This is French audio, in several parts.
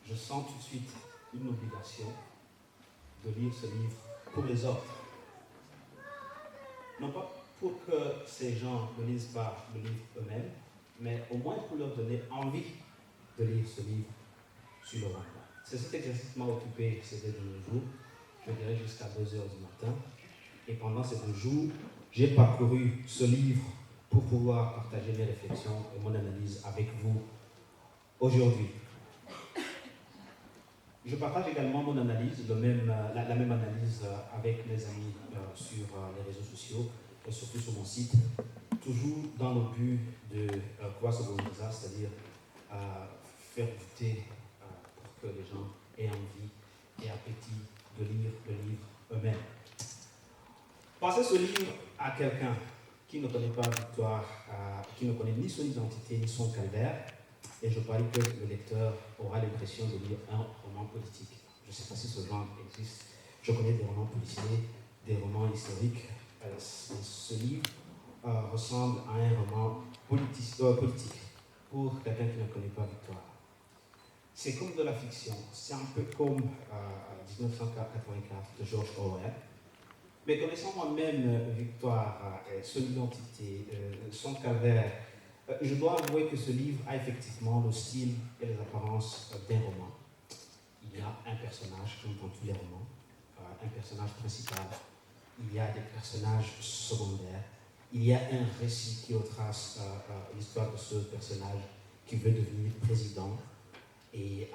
je sens tout de suite une obligation de lire ce livre pour les autres. Non pas pour que ces gens ne lisent pas le livre eux-mêmes, mais au moins pour leur donner envie de lire ce livre sur le Rwanda. C'est cet exercice qui m'a occupé ces derniers jours, je dirais jusqu'à 2 heures du matin. Et pendant ces 2 jours, j'ai parcouru ce livre pour pouvoir partager mes réflexions et mon analyse avec vous aujourd'hui. Je partage également mon analyse, la même analyse avec mes amis sur les réseaux sociaux et surtout sur mon site, toujours dans le but de Kwasabonza, c'est-à-dire faire goûter pour que les gens aient envie et appétit de lire le livre eux-mêmes. Passez ce livre à quelqu'un qui ne connaît pas Victoire, qui ne connaît ni son identité ni son calvaire, et je parie que le lecteur aura l'impression de lire un roman politique. Je ne sais pas si ce genre existe. Je connais des romans policiers, des romans historiques. Ce livre ressemble à un roman politique pour quelqu'un qui ne connaît pas Victoire. C'est comme de la fiction. C'est un peu comme 1984 de George Orwell. Mais connaissant moi-même Victoire, son identité, son calvaire, je dois avouer que ce livre a effectivement le style et les apparences d'un roman. Il y a un personnage, comme dans tous les romans, un personnage principal. Il y a des personnages secondaires. Il y a un récit qui retrace l'histoire de ce personnage qui veut devenir président. Et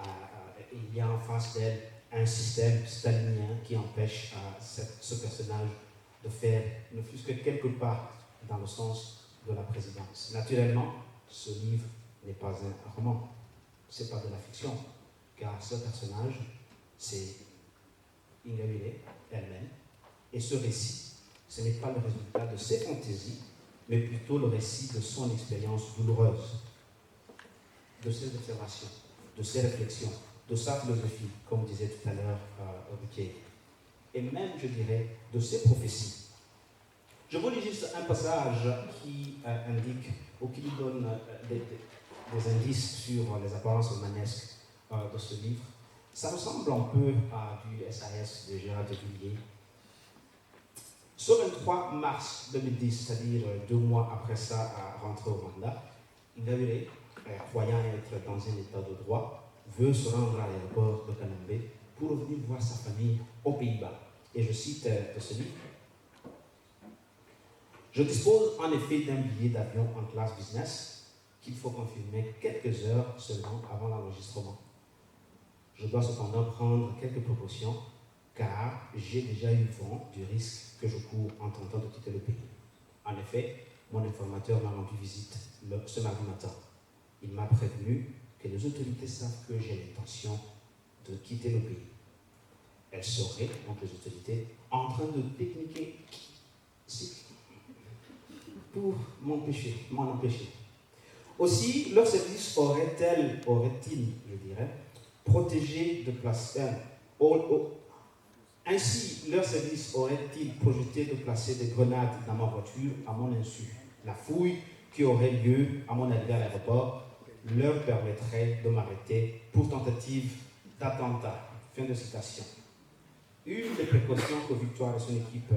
il y a en face d'elle un système stalinien qui empêche ce personnage de faire ne fût-ce que quelques pas dans le sens de la présidence. Naturellement, ce livre n'est pas un roman, ce n'est pas de la fiction, car ce personnage, c'est Ingabire elle-même, et ce récit, ce n'est pas le résultat de ses fantaisies, mais plutôt le récit de son expérience douloureuse, de ses observations, de ses réflexions, de sa philosophie, comme disait tout à l'heure Ruquier, et même, je dirais, de ses prophéties. Je vous lis juste un passage qui indique ou qui nous donne des indices sur les apparences romanesques de ce livre. Ça ressemble un peu à du SAS de Gérard de Villiers. Ce 23 mars 2010, c'est-à-dire 2 mois après ça, rentré au Rwanda, Ingabire, croyant être dans un état de droit, veut se rendre à l'aéroport de Kanombe pour revenir voir sa famille aux Pays-Bas. Et je cite de ce livre: « Je dispose en effet d'un billet d'avion en classe business qu'il faut confirmer quelques heures seulement avant l'enregistrement. Je dois cependant prendre quelques précautions car j'ai déjà eu vent du risque que je cours en tentant de quitter le pays. En effet, mon informateur m'a rendu visite ce mardi matin. Il m'a prévenu que les autorités savent que j'ai l'intention de quitter le pays. Elles seraient, donc les autorités, en train de techniquer pour m'en empêcher. Aussi, leur service aurait-il, je dirais, protégé de placer... Ainsi, leur service aurait-il projeté de placer des grenades dans ma voiture à mon insu. La fouille qui aurait lieu à mon arrivée à l'aéroport leur permettrait de m'arrêter pour tentative d'attentat. » Fin de citation. Une des précautions que Victoire et son équipe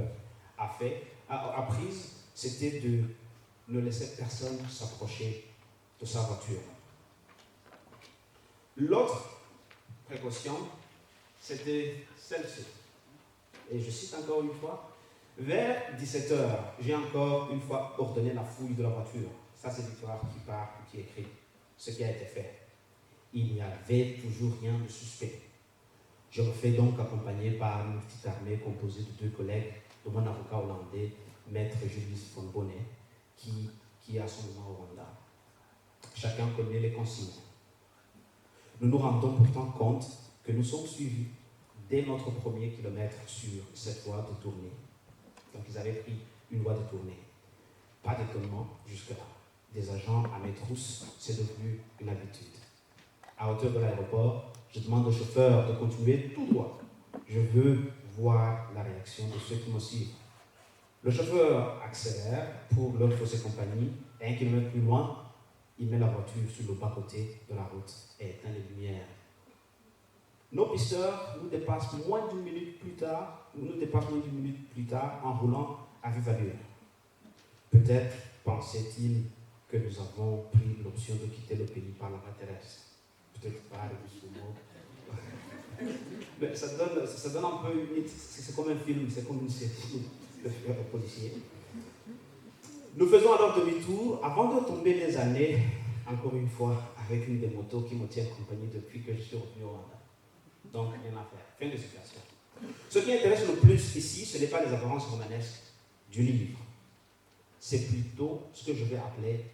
a prise, c'était de ne laisser personne s'approcher de sa voiture. L'autre précaution, c'était celle-ci. Et je cite encore une fois: « Vers 17h, j'ai encore une fois ordonné la fouille de la voiture. » Ça, c'est Victoire qui parle, qui écrit ce qui a été fait. Il n'y avait toujours rien de suspect. Je me fais donc accompagner par une petite armée composée de 2 collègues de mon avocat hollandais, Maître Julius von Bonnet, qui est à son moment au Rwanda. Chacun connaît les consignes. Nous nous rendons pourtant compte que nous sommes suivis dès notre premier kilomètre sur cette voie de tournée. Donc ils avaient pris une voie de tournée. Pas d'étonnement jusque-là. Des agents à mes trousses, c'est devenu une habitude. À hauteur de l'aéroport, je demande au chauffeur de continuer tout droit. Je veux voir la réaction de ceux qui me suivent. Le chauffeur accélère pour leur fausser compagnie, et 1 kilomètre plus loin, il met la voiture sur le bas-côté de la route et éteint les lumières. Nos pisteurs nous dépassent moins d'une minute plus tard, en roulant à vive allure. Peut-être pensait-il que nous avons pris l'option de quitter le pays par la voie terrestre. Peut-être pas le mot. Mais ça donne un peu, c'est comme un film, c'est comme une série policier. Nous faisons alors demi-tour avant de tomber les années, encore une fois, avec une des motos qui me tient compagnie depuis que je suis revenu au Rwanda. Donc, rien à faire. Fin de situation. Ce qui intéresse le plus ici, ce n'est pas les apparences romanesques du livre. C'est plutôt ce que je vais appeler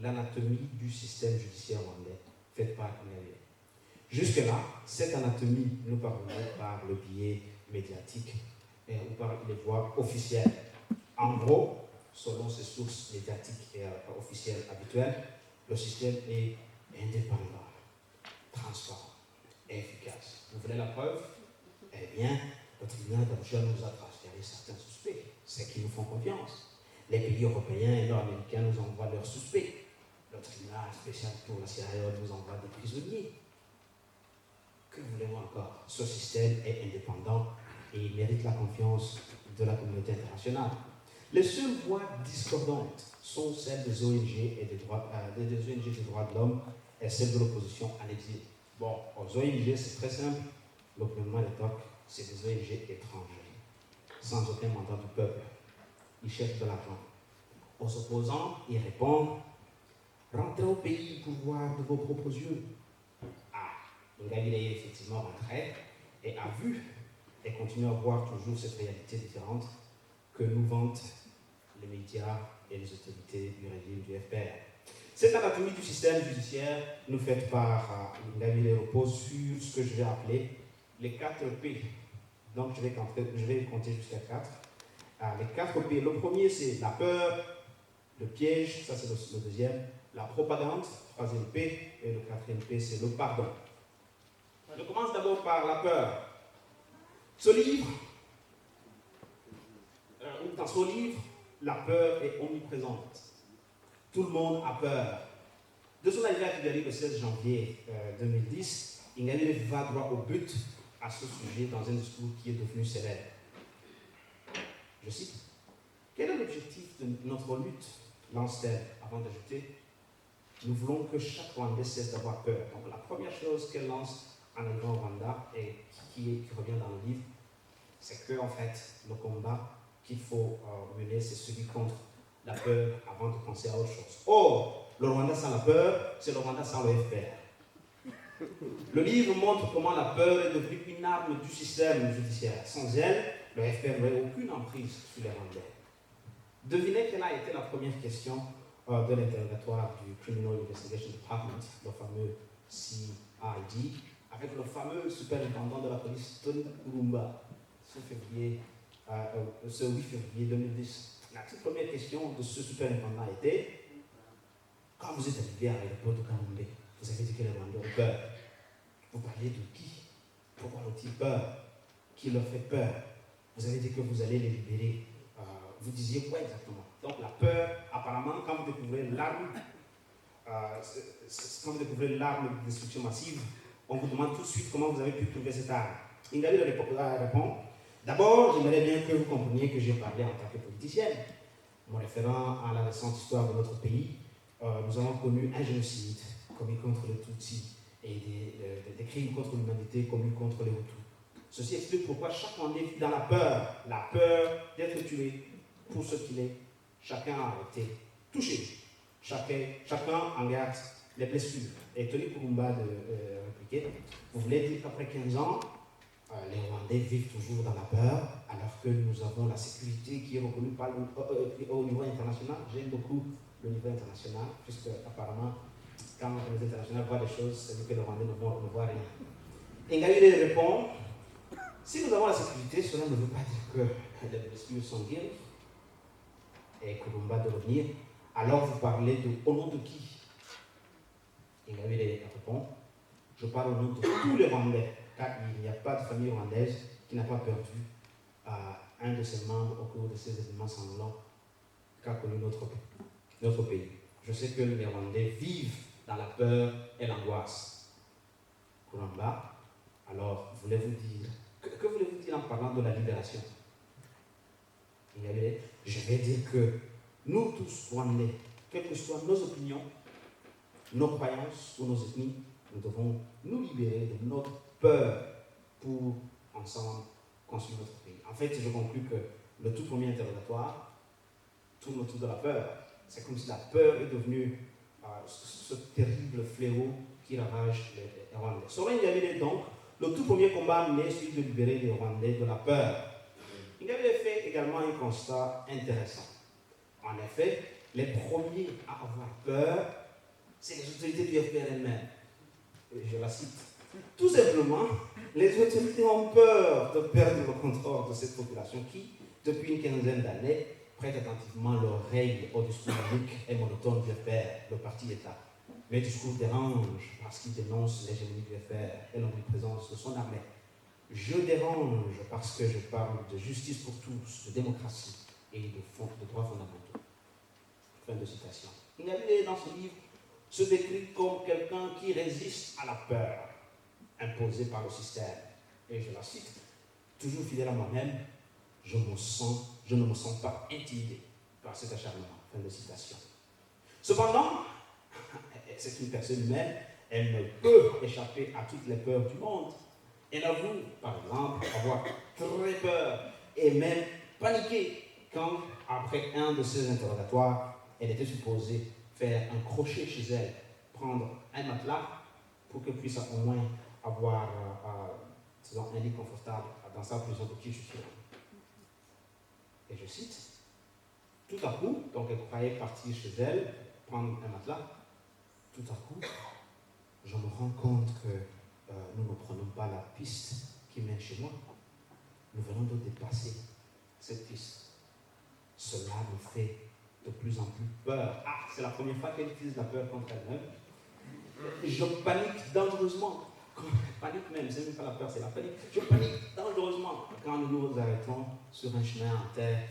l'anatomie du système judiciaire rwandais, faite par Ingabire. Jusque-là, cette anatomie nous parvenait par le biais médiatique ou par les voies officielles. En gros, selon ces sources médiatiques et officielles habituelles, le système est indépendant, transparent et efficace. Vous voulez la preuve? Eh bien, le tribunal d'Arusha nous a transféré certains suspects, ceux qui nous font confiance. Les pays européens et nord-américains nous envoient leurs suspects. Le tribunal spécial pour la Sierra Leone nous envoie des prisonniers. Que voulez-vous encore? Ce système est indépendant et il mérite la confiance de la communauté internationale. Les seules voix discordantes sont celles des ONG et des ONG des droits de l'homme et celles de l'opposition à l'exil. Bon, aux ONG, c'est très simple. Le gouvernement des TOC, c'est des ONG étrangères, sans aucun mandat du peuple. Ils cherchent de l'argent. Aux opposants, ils répondent: rentrez au pays pour voir de vos propres yeux. Ingabire est effectivement rentré et a vu et continue à voir toujours cette réalité différente que nous vantent les médias et les autorités du régime du FPR. Cette anatomie du système judiciaire nous faite par Ingabire repose sur ce que je vais appeler les 4 P. Donc je vais compter jusqu'à 4. Les 4 P. Le premier, c'est la peur, le piège, ça c'est le deuxième, la propagande, troisième P, et le quatrième P, c'est le pardon. Je commence d'abord par la peur. Dans ce livre, la peur est omniprésente. Tout le monde a peur. De son arrivée à Kigali le 16 janvier 2010, Ingabire va droit au but à ce sujet dans un discours qui est devenu célèbre. Je cite: quel est l'objectif de notre lutte, lance-t-elle avant d'ajouter: nous voulons que chaque Rwandais cesse d'avoir peur. Donc la première chose qu'elle lance en arrivant au Rwanda et qui revient dans le livre, c'est que en fait, le combat qu'il faut mener, c'est celui contre la peur avant de penser à autre chose. Or, le Rwanda sans la peur, c'est le Rwanda sans le FPR. Le livre montre comment la peur est devenue une arme du système judiciaire. Sans elle, le FPR n'aurait aucune emprise sur les Rwandais. Devinez quelle a été la première question de l'interrogatoire du Criminal Investigation Department, le fameux CID, avec le fameux superintendant de la police, Tony Kurumba, ce 8 février 2010. La toute première question de ce superintendant était: quand vous êtes arrivé à l'aéroport de Kamembe, vous avez dit que les Rwandais ont peur. Vous parlez de qui? Pourquoi ont-ils peur? Qui leur fait peur? Vous avez dit que vous allez les libérer. Vous disiez quoi exactement? Donc la peur, apparemment, quand vous découvrez l'arme, de destruction massive, on vous demande tout de suite comment vous avez pu trouver cette arme. Ingabire répond: d'abord, j'aimerais bien que vous compreniez que j'ai parlé en tant que politicienne. Me référant à la récente histoire de notre pays, nous avons connu un génocide commis contre les Tutsis et des crimes contre l'humanité commis contre les Hutus. Ceci explique pourquoi chaque Rwandais vit dans la peur d'être tué pour ce qu'il est. Chacun a été touché, chacun en garde les blessures. Et Tony Kurumba de répliquer: vous voulez dire qu'après 15 ans, les Rwandais vivent toujours dans la peur, alors que nous avons la sécurité qui est reconnue au niveau international. J'aime beaucoup le niveau international, puisque apparemment, quand les internationaux voient des choses, c'est que les Rwandais ne voient rien. Ingabire répond: si nous avons la sécurité, cela ne veut pas dire que les blessures sont guéries. Et Kurumba de revenir: alors vous parlez au nom de qui? Ingabire répond: je parle au nom de tous les Rwandais, car il n'y a pas de famille rwandaise qui n'a pas perdu un de ses membres au cours de ces événements sanglants qu'a connu notre pays. Je sais que les Rwandais vivent dans la peur et l'angoisse. Kurumba Alors, voulez-vous dire, que voulez-vous dire en parlant de la libération? Je vais dire que nous tous, Rwandais, quelles que soient nos opinions, nos croyances ou nos ethnies, nous devons nous libérer de notre peur pour ensemble construire notre pays. En fait, je conclus que le tout premier interrogatoire tourne autour de la peur. C'est comme si la peur est devenue ce terrible fléau qui ravage les Rwandais. Sorin Ingabire, donc, le tout premier combat n'est celui de libérer les Rwandais de la peur. Ingabire fait également un constat intéressant. En effet, les premiers à avoir peur, c'est les autorités du FPR elles-mêmes. Je la cite. Tout simplement, les autorités ont peur de perdre le contrôle de cette population qui, depuis une quinzaine d'années, prête attentivement l'oreille au discours unique et monotone du FPR, le parti État. Mes discours dérangent parce qu'ils dénoncent l'hégémonie du FPR et l'omniprésence de son armée. Je dérange parce que je parle de justice pour tous, de démocratie et de droits fondamentaux. Fin de citation. Ingabire, dans ce livre, se décrit comme quelqu'un qui résiste à la peur imposée par le système. Et je la cite, toujours fidèle à moi-même, je ne me sens pas intimidé par cet acharnement. Fin de citation. Cependant, c'est une personne humaine, elle ne peut échapper à toutes les peurs du monde. Elle avoue, par exemple, avoir très peur et même paniqué quand, après un de ses interrogatoires, elle était supposée faire un crochet chez elle, prendre un matelas pour qu'elle puisse au moins avoir un lit confortable dans sa prison de qui je suis. Et je cite, tout à coup, donc elle croyait partir chez elle, prendre un matelas, tout à coup, je me rends compte que nous ne prenons pas la piste qui mène chez moi. Nous venons de dépasser cette piste. Cela me fait de plus en plus peur. Ah, c'est la première fois qu'elle utilise la peur contre elle-même. Je panique dangereusement. Panique même, c'est même pas la peur, c'est la panique. Je panique dangereusement quand nous nous arrêtons sur un chemin en terre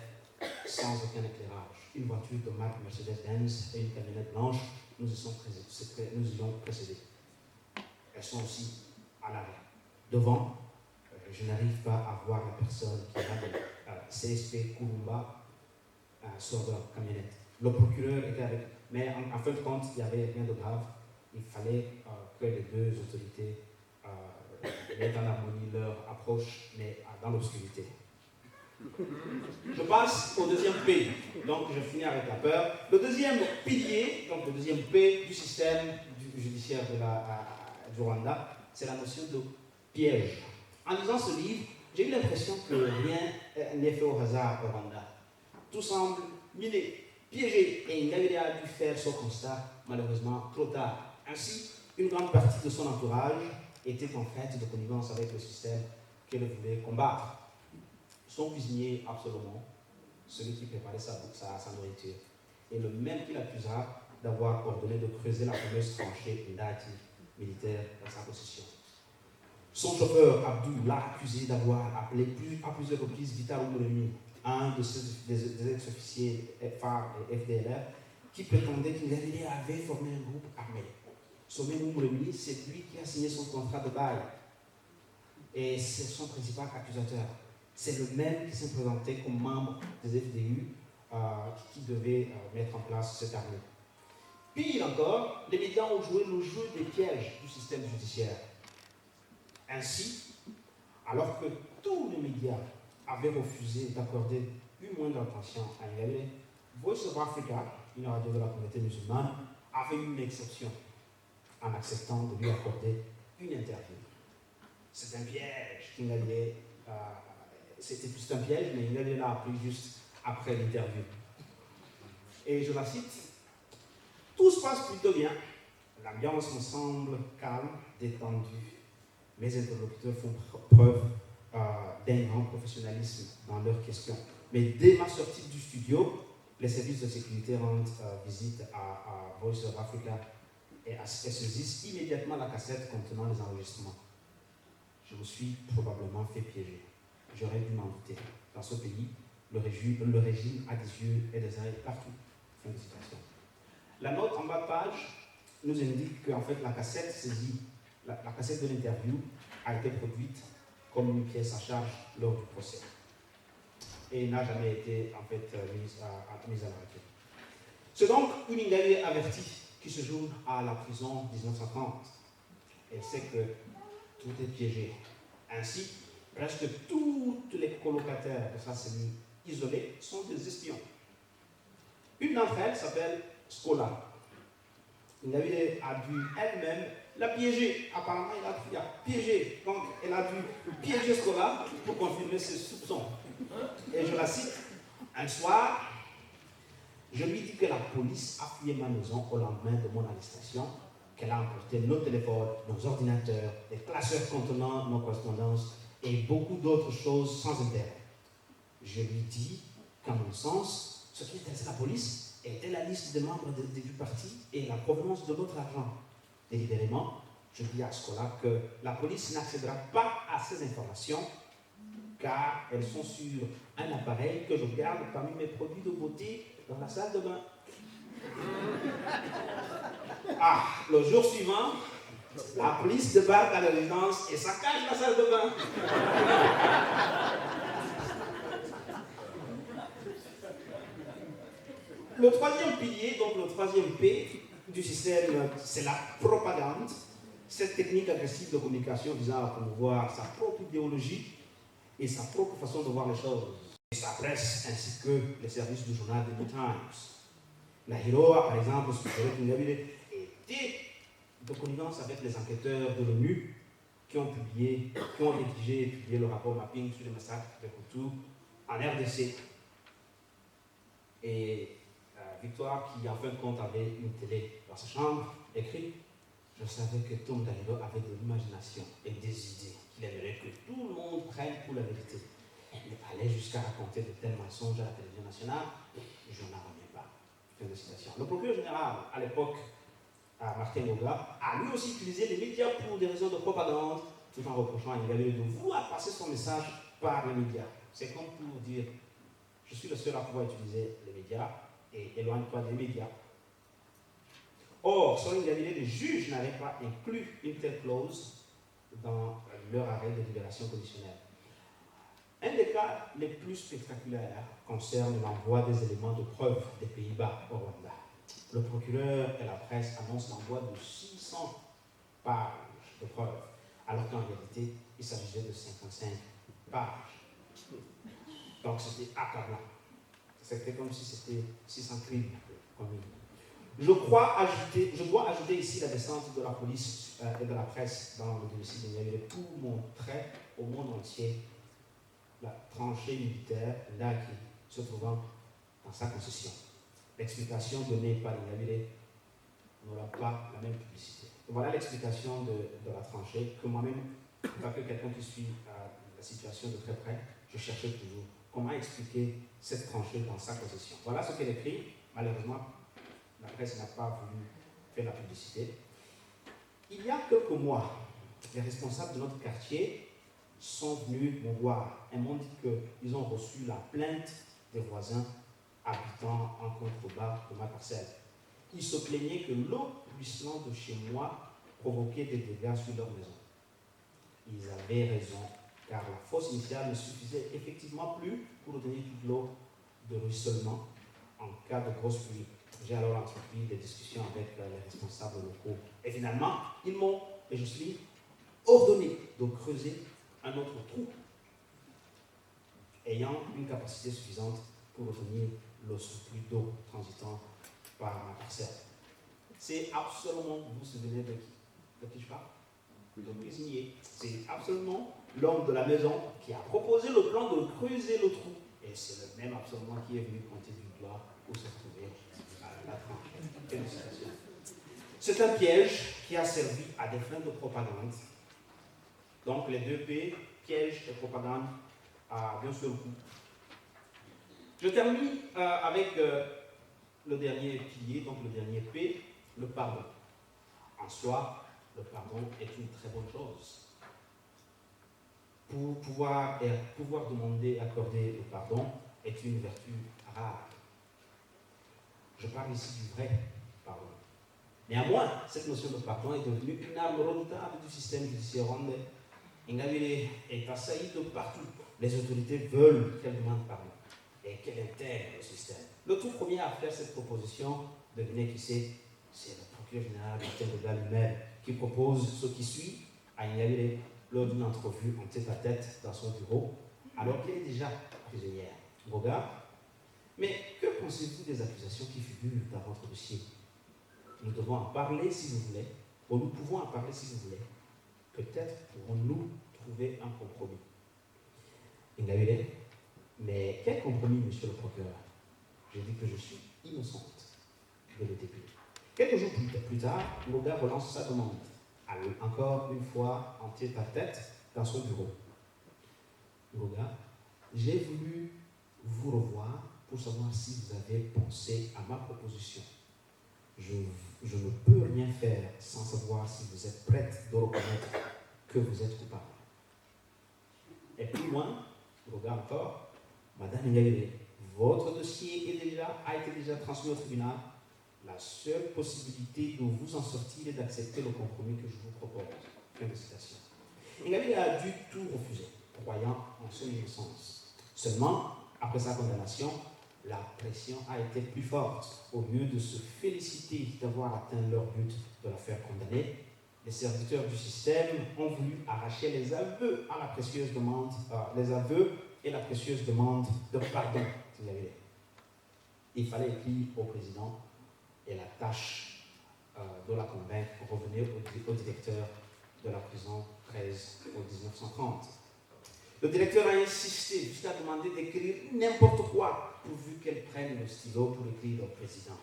sans aucun éclairage. Une voiture de marque Mercedes-Benz et une camionnette blanche nous y ont précédés. Elles sont aussi à l'arrêt. Devant, je n'arrive pas à voir la personne qui a CSP Kurumba sort de la camionnette. Le procureur était avec, mais en fin de compte, il n'y avait rien de grave. Il fallait que les deux autorités mettent en harmonie leur approche, mais dans l'obscurité. Je passe au deuxième P, donc je finis avec la peur. Le deuxième pilier, donc le deuxième P du système judiciaire du Rwanda, c'est la notion de piège. En lisant ce livre, j'ai eu l'impression que rien n'est fait au hasard au Rwanda. Tout semble miné, piégé, et Ingabire a dû faire ce constat, malheureusement, trop tard. Ainsi, une grande partie de son entourage était en fait de connivence avec le système qu'elle voulait combattre. Son cuisinier, absolument, celui qui préparait sa nourriture, est le même qui l'accusera d'avoir ordonné de creuser la fameuse tranchée Ndati militaire dans sa possession. Son chauffeur, Abdou, l'a accusé d'avoir appelé à plusieurs reprises Vital Oumoulemine, un des ex-officiers phares et FDLR, qui prétendait qu'Ingabire avait formé un groupe armé. Sommet Oumoulemine, c'est lui qui a signé son contrat de bail. Et c'est son principal accusateur. C'est le même qui s'est présenté comme membre des FDU qui devait mettre en place cette armée. Pire encore, les médias ont joué le jeu des pièges du système judiciaire. Ainsi, alors que tous les médias avaient refusé d'accorder une moindre attention à Ingabire, Voice of Africa, une radio de la communauté musulmane, avait eu une exception en acceptant de lui accorder une interview. C'est un piège qu'Ingabire c'était juste un piège, mais Ingabire l'a appris juste après l'interview. Et je la cite, tout se passe plutôt bien. L'ambiance me semble calme, détendue. Mes interlocuteurs font preuve d'un grand professionnalisme dans leurs questions. Mais dès ma sortie du studio, les services de sécurité rendent visite à Voice of Africa et saisissent immédiatement la cassette contenant les enregistrements. Je me suis probablement fait piéger. J'aurais dû m'en douter. Dans ce pays, le régime a des yeux et des oreilles partout. Fin de citation. La note en bas de page nous indique qu'en fait la cassette saisit la cassette de l'interview a été produite comme une pièce à charge lors du procès et n'a jamais été en fait mise à la radio. C'est donc une Ingabire avertie qui se joue à la prison 1930. Elle sait que tout est piégé. Ainsi, presque toutes les colocataires de sa cellule isolée sont des espions. Une d'entre elles s'appelle Scola. Ingabire a dû elle-même la piéger. Apparemment, il a piégé. Donc, elle a dû piéger Scola pour confirmer ses soupçons. Et je la cite. Un soir, je lui dis que la police a fouillé ma maison au lendemain de mon arrestation, qu'elle a emporté nos téléphones, nos ordinateurs, des classeurs contenant nos correspondances et beaucoup d'autres choses sans intérêt. Je lui dis qu'à mon sens, ce qui intéressait la police était la liste des membres du parti et la provenance de notre argent. Délibérément, je dis à Scola que la police n'accédera pas à ces informations car elles sont sur un appareil que je garde parmi mes produits de beauté dans la salle de bain. Ah, le jour suivant, la police débarque à la résidence et saccage la salle de bain. Le troisième pilier, donc le troisième P du système, c'est la propagande. Cette technique agressive de communication visant à promouvoir sa propre idéologie et sa propre façon de voir les choses. Et sa presse ainsi que les services du journal The New Times. La Hiroa, par exemple, suggérait qu'Ingabire était de connivence avec les enquêteurs de l'ONU qui ont rédigé et publié le rapport mapping sur le massacre de Hutus en RDC. Et Victoire, qui en fin de compte avait une télé dans sa chambre, écrit: je savais que Tom Dahiro avait de l'imagination et des idées qu'il aimerait que tout le monde prenne pour la vérité. Il allait jusqu'à raconter de tels mensonges à la télévision nationale, je n'en reviens pas. Fin de citation. Le procureur général, à l'époque, Martin Moga, a lui aussi utilisé les médias pour des raisons de propagande, tout en reprochant à Ingabire de vouloir passer son message par les médias. C'est comme pour dire: je suis le seul à pouvoir utiliser les médias et éloigne-toi des médias. Or, selon Ingabire, les juges n'avaient pas inclus une telle clause dans leur arrêt de libération conditionnelle. Un des cas les plus spectaculaires concerne l'envoi des éléments de preuve des Pays-Bas au Rwanda. Le procureur et la presse annoncent l'envoi de 600 pages de preuves, alors qu'en réalité, il s'agissait de 55 pages. Donc c'était accablant. C'était comme si c'était 600 crimes commis. Je dois ajouter ici la descente de la police et de la presse dans le domicile d'Ingabire pour montrer au monde entier la tranchée militaire d'Aki se trouvant dans sa concession. L'explication donnée par Ingabire n'aura pas la même publicité. Et voilà l'explication de la tranchée que moi-même, en tant que quelqu'un qui suit la situation de très près, je cherchais toujours comment expliquer cette tranchée dans sa concession. Voilà ce qu'elle écrit. Malheureusement, la presse n'a pas voulu faire la publicité. Il y a quelques mois, les responsables de notre quartier sont venus me voir et m'ont dit qu'ils ont reçu la plainte des voisins habitant en contrebas de ma parcelle. Ils se plaignaient que l'eau ruisselant de chez moi provoquait des dégâts sur leur maison. Ils avaient raison, car la fosse initiale ne suffisait effectivement plus pour retenir toute l'eau de ruissellement en cas de grosse pluie. J'ai alors entrepris des discussions avec les responsables locaux. Et finalement, ils m'ont, et je suis, ordonné de creuser un autre trou ayant une capacité suffisante pour retenir le surplus d'eau transitant par ma parcelle. C'est absolument, vous vous souvenez de qui je parle? Le cuisinier. C'est absolument l'homme de la maison qui a proposé le plan de creuser le trou. Et c'est le même absolument qui est venu pointer du doigt où se trouvait la tranchée. C'est un piège qui a servi à des fins de propagande. Donc les deux P, piège et propagande, d'un seul coup. Je termine avec le dernier pilier, donc le dernier P, le pardon. En soi, le pardon est une très bonne chose. Pour pouvoir demander et accorder le pardon est une vertu rare. Je parle ici du vrai pardon. Néanmoins, cette notion de pardon est devenue une arme redoutable du système judiciaire rwandais. Ingabire est assailli de partout. Les autorités veulent qu'elle demande pardon et qu'elle intègre le système. Le tout premier à faire cette proposition, devinez qui c'est le procureur général Martin Ngoga lui-même qui propose ce qui suit à Ingabire lors d'une entrevue en tête-à-tête dans son bureau, alors qu'elle est déjà prisonnière. Ngoga, mais que pensez-vous des accusations qui figurent dans votre dossier? Nous devons en parler si vous voulez, ou nous pouvons en parler si vous voulez. Peut-être pourrons-nous trouver un compromis. Ingabire, mais quel compromis, monsieur le procureur? Je dis que je suis innocente de le début. Quelques jours plus tard, Ngoga relance sa demande, encore une fois en tête-à-tête dans son bureau. Ngoga, j'ai voulu vous revoir pour savoir si vous avez pensé à ma proposition. Je ne peux rien faire sans savoir si vous êtes prête de reconnaître que vous êtes coupable. Et plus loin, regarde encore, Madame Ingabire, votre dossier a été déjà transmis au tribunal. La seule possibilité de vous en sortir est d'accepter le compromis que je vous propose. Fin de citation. Ingabire a dû tout refuser, croyant en son innocence. Seulement, après sa condamnation, la pression a été plus forte. Au lieu de se féliciter d'avoir atteint leur but de la faire condamner, les serviteurs du système ont voulu arracher les aveux à la précieuse demande, les aveux et la précieuse demande de pardon. Il fallait écrire au président et la tâche de la convaincre revenait au directeur de la prison 13 au 1930. Le directeur a insisté jusqu'à demander d'écrire n'importe quoi pourvu qu'elle prenne le stylo pour écrire au président.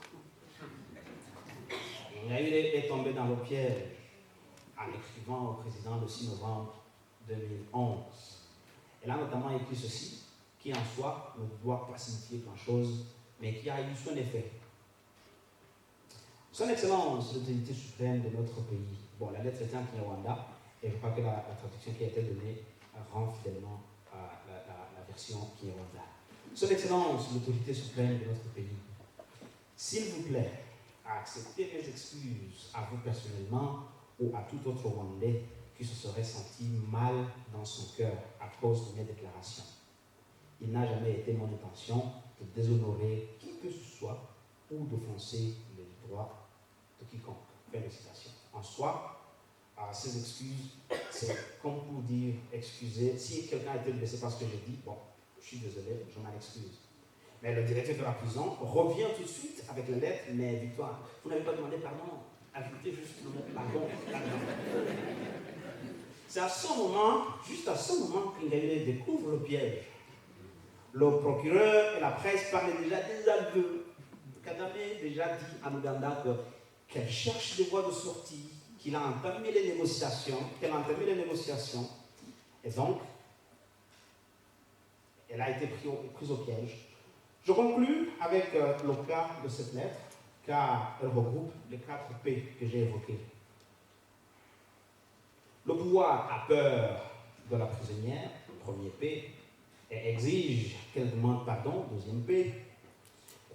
Ingabire est tombé dans le piège en écrivant au président le 6 novembre 2011. Elle a notamment écrit ceci, qui en soi ne doit pas signifier grand-chose, mais qui a eu son effet. Son Excellence, l'autorité suprême de notre pays. Bon, la lettre était en Kinyarwanda, et je crois que la traduction qui a été donnée rend fidèlement la version Kinyarwanda. Son Excellence, l'autorité suprême de notre pays. S'il vous plaît, acceptez mes excuses à vous personnellement ou à tout autre Rwandais qui se serait senti mal dans son cœur à cause de mes déclarations. Il n'a jamais été mon intention de déshonorer qui que ce soit ou d'offenser les droits de quiconque. Fin de citation. En soi, ces excuses, c'est comme pour dire, excusez, si quelqu'un a été blessé par ce que j'ai dit, bon, je suis désolé, je m'en excuse. Mais le directeur de la prison revient tout de suite avec la lettre, mais Victoire, vous n'avez pas demandé pardon, ajoutez juste le mot pardon. C'est à ce moment, juste à ce moment, qu'Ingabire découvre le piège. Le procureur et la presse parlaient déjà des aveux. Kagame déjà dit à Uganda qu'elle cherche des voies de sortie, qu'elle a entamé les négociations, et donc, elle a été prise au piège. Je conclus avec le cas de cette lettre, car elle regroupe les 4 P que j'ai évoqués. Le pouvoir a peur de la prisonnière, premier P, et exige qu'elle demande pardon, deuxième P.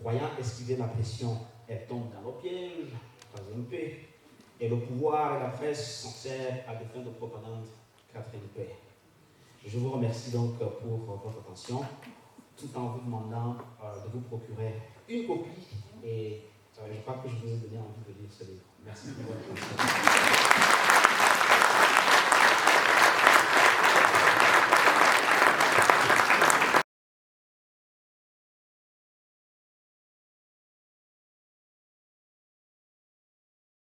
Croyant esquiver la pression, elle tombe dans le piège, troisième P. Et le pouvoir et la presse s'en servent à des fins de propagande, quatrième P. Je vous remercie donc pour votre attention, tout en vous demandant de vous procurer une copie, et je crois que je vous ai donné envie de lire ce livre. Merci pour votre attention.